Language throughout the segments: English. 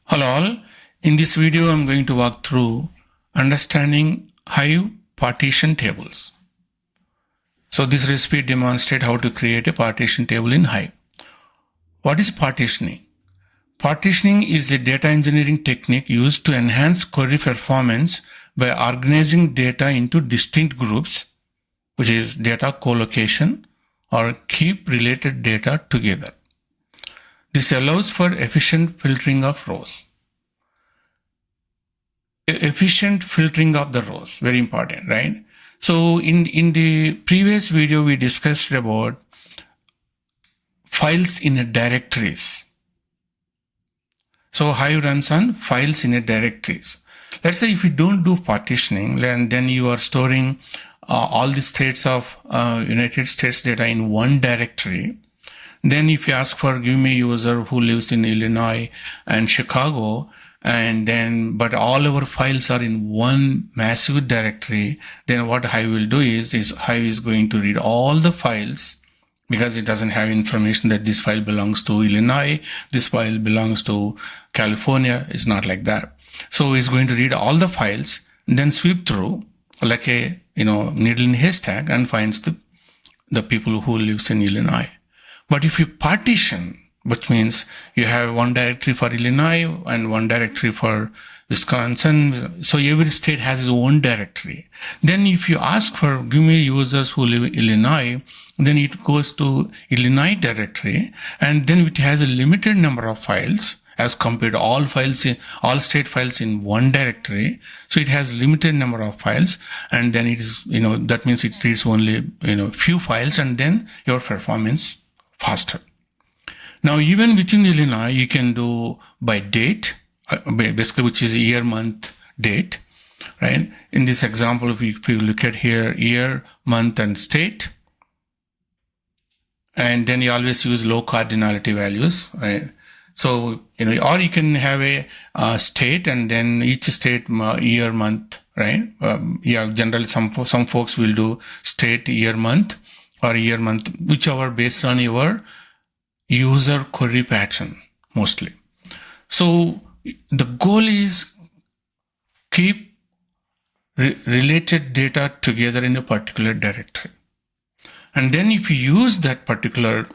Hello all. In this video, I'm going to walk through understanding Hive partition tables. So this recipe demonstrates how to create a partition table in Hive. What is partitioning? Partitioning is a data engineering technique used to enhance query performance by organizing data into distinct groups, which is data collocation, or keep related data together. This allows for efficient filtering of rows. Efficient filtering of the rows, very important, right? So in the previous video, we discussed about files in a directories. So Hive runs on files in a directories. Let's say if you don't do partitioning, then you are storing all the states of United States data in one directory. Then if you ask for give me a user who lives in Illinois and Chicago, but all our files are in one massive directory, then what Hive will do is Hive is going to read all the files because it doesn't have information that this file belongs to Illinois, this file belongs to California. It's not like that. So it's going to read all the files, then sweep through like a needle in a haystack and finds the people who lives in Illinois. But if you partition, which means you have one directory for Illinois and one directory for Wisconsin, so every state has its own directory. Then if you ask for give me users who live in Illinois, then it goes to Illinois directory, and then it has a limited number of files as compared to all state files in one directory. So it has limited number of files, and then it is, that means it reads only, few files, and then your performance faster. Now, even within Illinois, you can do by date, basically, which is year, month, date, right? In this example, if you look at here, year, month, and state, and then you always use low cardinality values, right? So, or you can have a state, and then each state, year, month, right? Generally, some folks will do state, year, month, or year, month, whichever based on your user query pattern mostly. So the goal is keep related data together in a particular directory. And then if you use that particular,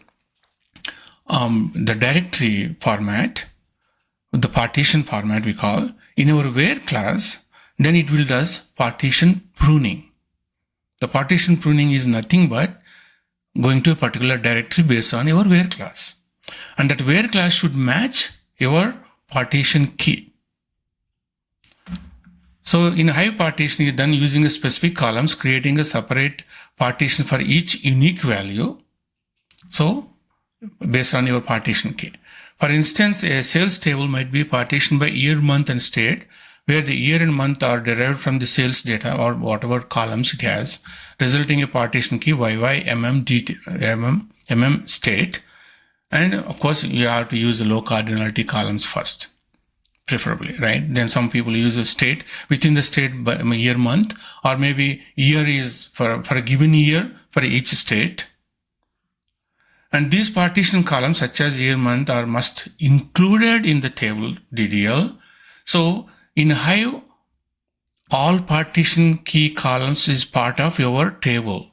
the directory format, the partition format we call, in our where class, then it will does partition pruning. The partition pruning is nothing but going to a particular directory based on your where class. And that where class should match your partition key. So in Hive partition is done using a specific columns, creating a separate partition for each unique value. So based on your partition key. For instance, a sales table might be partitioned by year, month, and state, where the year and month are derived from the sales data or whatever columns it has, resulting in a partition key YY, MM, state. And of course, you have to use the low cardinality columns first, preferably, right? Then some people use a state within the state by year, month, or maybe year is for a given year for each state. And these partition columns, such as year, month, are must included in the table DDL. So in Hive, all partition key columns is part of your table.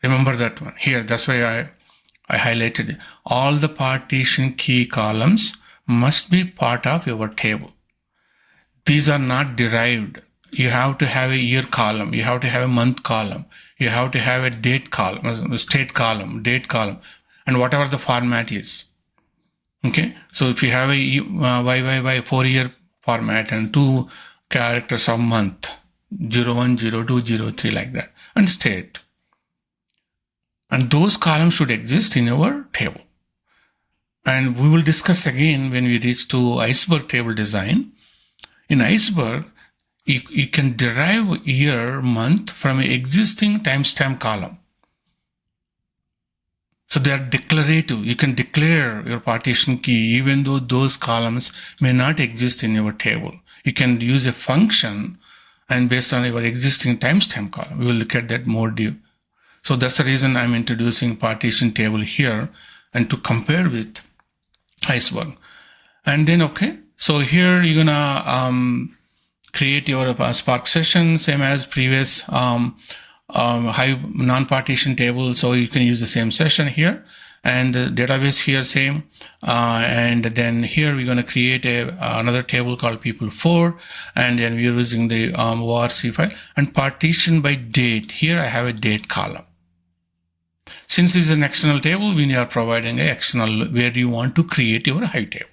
Remember that one here. That's why I highlighted it. All the partition key columns must be part of your table. These are not derived. You have to have a year column. You have to have a month column. You have to have a date column, a state column, date column, and whatever the format is. Okay. So if you have a YYY 4-year format and 2 characters of month, 01, 02, 03, like that, and state. And those columns should exist in our table. And we will discuss again when we reach to iceberg table design. In iceberg, you can derive year, month from an existing timestamp column. So they are declarative. You can declare your partition key even though those columns may not exist in your table. You can use a function and based on your existing timestamp column. We will look at that more deep. So that's the reason I'm introducing partition table here and to compare with iceberg. And then, okay, so here you're gonna create your Spark session, same as previous Hive non-partition table. So you can use the same session here, and the database here same. And then here we're gonna create another table called people4, and then we're using the ORC file and partition by date. Here I have a date column. Since this is an external table, we are providing an external where you want to create your Hive table.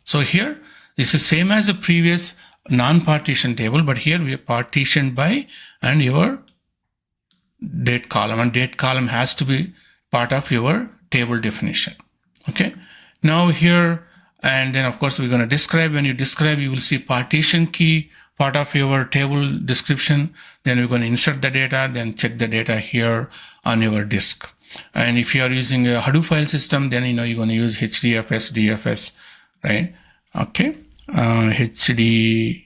So here, this is same as the previous non-partition table, but here we are partitioned by and your date column, and date column has to be part of your table definition. Okay. Now here, and then of course we're going to describe. When you describe, you will see partition key, part of your table description. Then we're going to insert the data, then check the data here on your disk. And if you are using a Hadoop file system, then you're going to use HDFS, DFS, right? Okay. HDFS,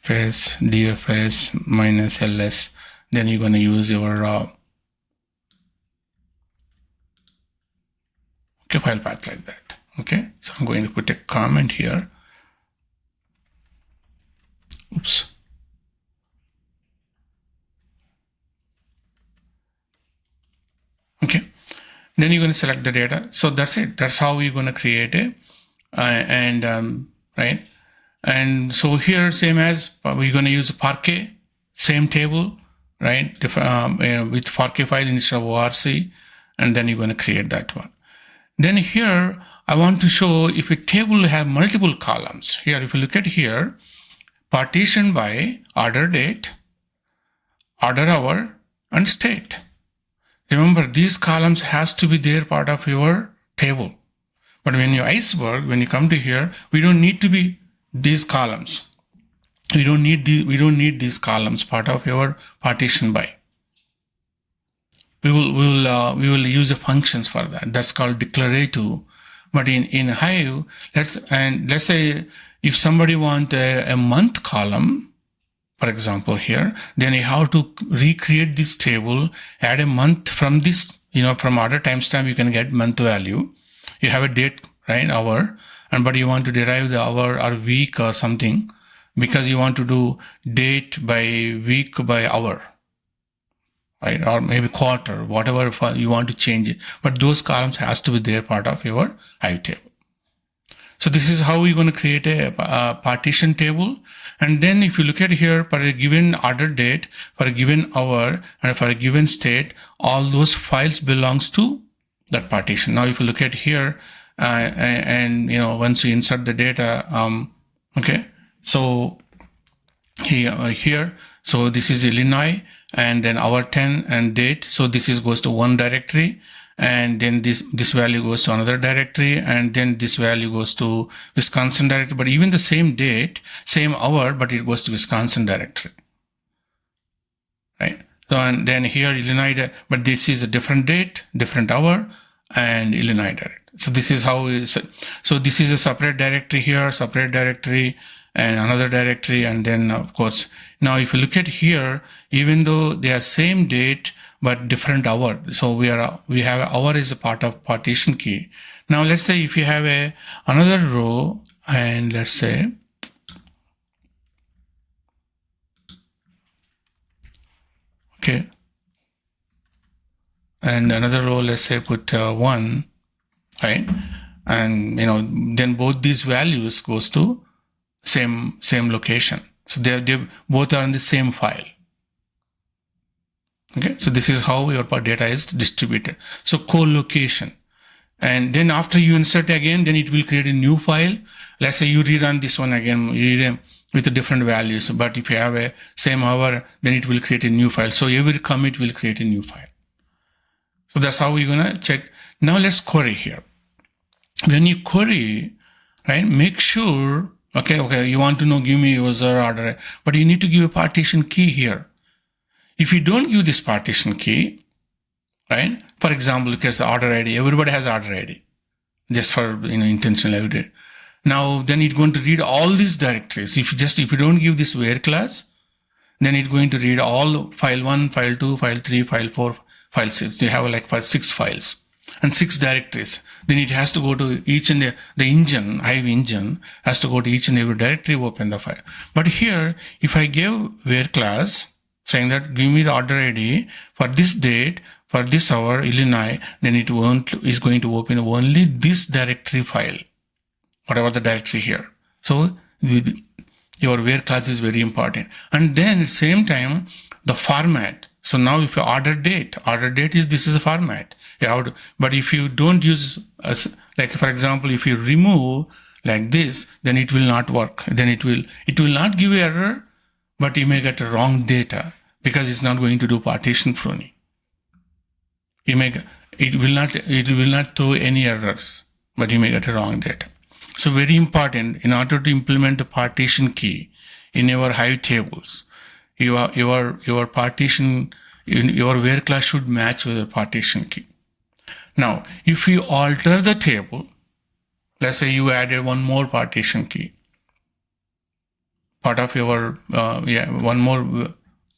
DFS minus LS. Then you're going to use your file path like that. Okay. So I'm going to put a comment here. Oops. Okay. Then you're going to select the data. So that's it. That's how you're going to create it. Right. And so here, same as we're going to use Parquet, same table, right? With Parquet file instead of ORC, and then you're going to create that one. Then here, I want to show if a table have multiple columns. Here, if you look at here, partition by order date, order hour, and state. Remember, these columns has to be there part of your table. But when you Iceberg, when you come to here, we don't need to be these columns. We don't need these columns part of your partition by. We will use the functions for that. That's called declarative. But in Hive, let's say if somebody want a month column, for example here, then you have to recreate this table, add a month from this, from order timestamp, you can get month value. You have a date, right, hour, but you want to derive the hour or week or something, because you want to do date by week by hour, right, or maybe quarter, whatever you want to change it. But those columns has to be there part of your Hive table. So this is how we're going to create a partition table. And then if you look at here, for a given order date, for a given hour, and for a given state, all those files belongs to that partition. Now, if you look at here, once you insert the data, okay, so here, so this is Illinois, and then hour 10 and date. So this goes to one directory, and then this value goes to another directory, and then this value goes to Wisconsin directory. But even the same date, same hour, but it goes to Wisconsin directory, right? So, and then here Illinois, but this is a different date, different hour, and Illinois directory. So this is how so this is a separate directory here, separate directory, and another directory. And then of course, now if you look at here, even though they are same date, but different hour. So we have hour is a part of partition key. Now let's say if you have another row, and let's say, okay, and another row, let's say put 1, right? And then both these values goes to same location. So they both are in the same file. Okay, so this is how your data is distributed. So co-location. And then after you insert again, then it will create a new file. Let's say you rerun this one again, with different values. But if you have a same hour, then it will create a new file. So every commit will create a new file. So that's how we're going to check. Now let's query here. When you query, right, make sure, okay, you want to know, give me user order, but you need to give a partition key here. If you don't give this partition key, right, for example, look at the order ID. Everybody has order ID, just for intentional evidence. Now, then it's going to read all these directories. If you don't give this where class, then it's going to read all file 1, file 2, file 3, file 4, file 6. You have like 6 files. and 6 directories. Then it has to go to each and the engine, Hive engine, has to go to each and every directory, open the file. But here, if I give where class, saying that give me the order ID for this date, for this hour, Illinois, then it is going to open only this directory file, whatever the directory here. So your where class is very important. And then at the same time, the format. So now if you order date is, this is a format. You have to, but if you don't use, like for example, if you remove like this, then it will not work. Then it will not give error, but you may get a wrong data because it's not going to do partition pruning. It will not throw any errors, but you may get a wrong data. So very important, in order to implement the partition key in your Hive tables, your partition, your where class should match with the partition key. Now, if you alter the table, let's say you added one more partition key, part of your, one more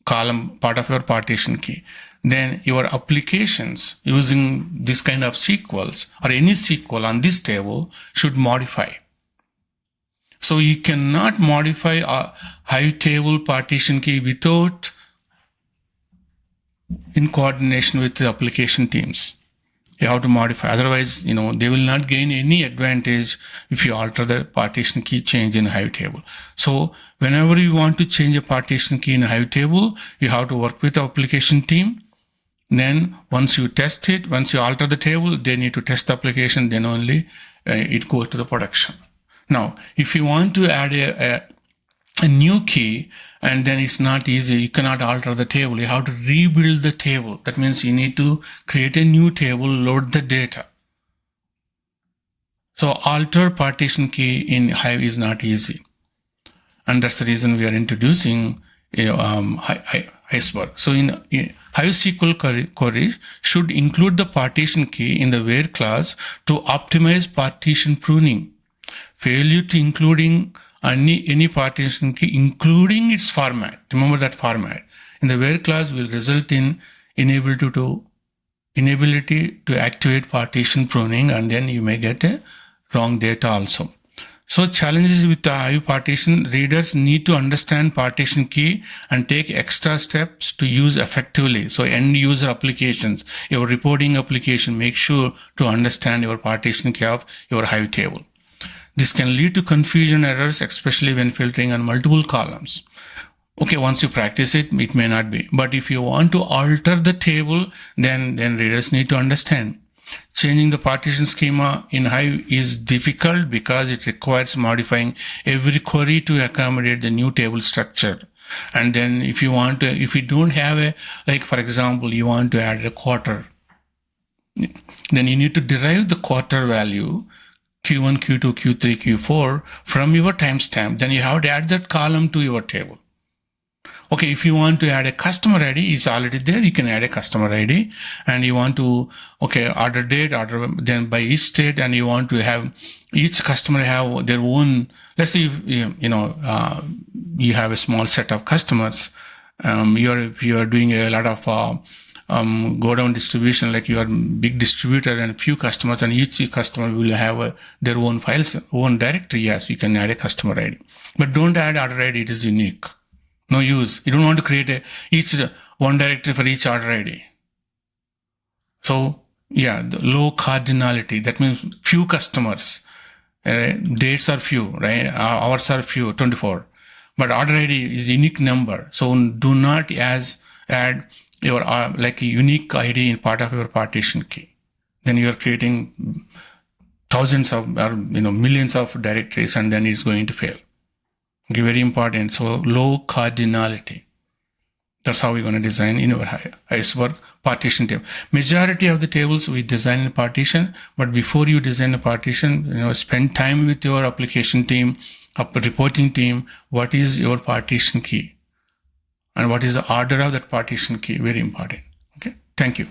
column, part of your partition key, then your applications using this kind of SQLs or any SQL on this table should modify. So you cannot modify a Hive table partition key without in coordination with the application teams. You have to modify. Otherwise, they will not gain any advantage if you alter the partition key change in Hive table. So whenever you want to change a partition key in a Hive table, you have to work with the application team. Then once you test it, once you alter the table, they need to test the application, then only it goes to the production. Now, if you want to add a new key, and then it's not easy, you cannot alter the table. You have to rebuild the table. That means you need to create a new table, load the data. So alter partition key in Hive is not easy. And that's the reason we are introducing Iceberg. So in Hive SQL query should include the partition key in the where class to optimize partition pruning. Failure to including any partition key, including its format. Remember that format. In the where class will result in inability to activate partition pruning, and then you may get a wrong data also. So challenges with the Hive partition, readers need to understand partition key and take extra steps to use effectively. So end user applications, your reporting application, make sure to understand your partition key of your Hive table. This can lead to confusion errors, especially when filtering on multiple columns. Okay, once you practice it, it may not be. But if you want to alter the table, then readers need to understand. Changing the partition schema in Hive is difficult because it requires modifying every query to accommodate the new table structure. And then if you don't have like for example, you want to add a quarter, then you need to derive the quarter value, Q1, Q2, Q3, Q4 from your timestamp. Then you have to add that column to your table. Okay, if you want to add a customer ID, it's already there. You can add a customer ID, and you want to, order date, then by each state, and you want to have each customer have their own. Let's say you have a small set of customers. You are doing a lot of go down distribution, like you are big distributor and few customers, and each customer will have their own files, own directory. Yes, you can add a customer ID, but don't add order ID. It is unique. No use. You don't want to create each one directory for each order ID. So the low cardinality. That means few customers. Dates are few, right? Hours are few, 24. But order ID is unique number. So do not add your like a unique ID in part of your partition key. Then you are creating thousands of or millions of directories, and then it's going to fail. Okay, very important. So low cardinality. That's how we're going to design in our Iceberg partition table. Majority of the tables we design in partition, but before you design a partition, spend time with your application team, reporting team. What is your partition key? And what is the order of that partition key? Very important. Okay. Thank you.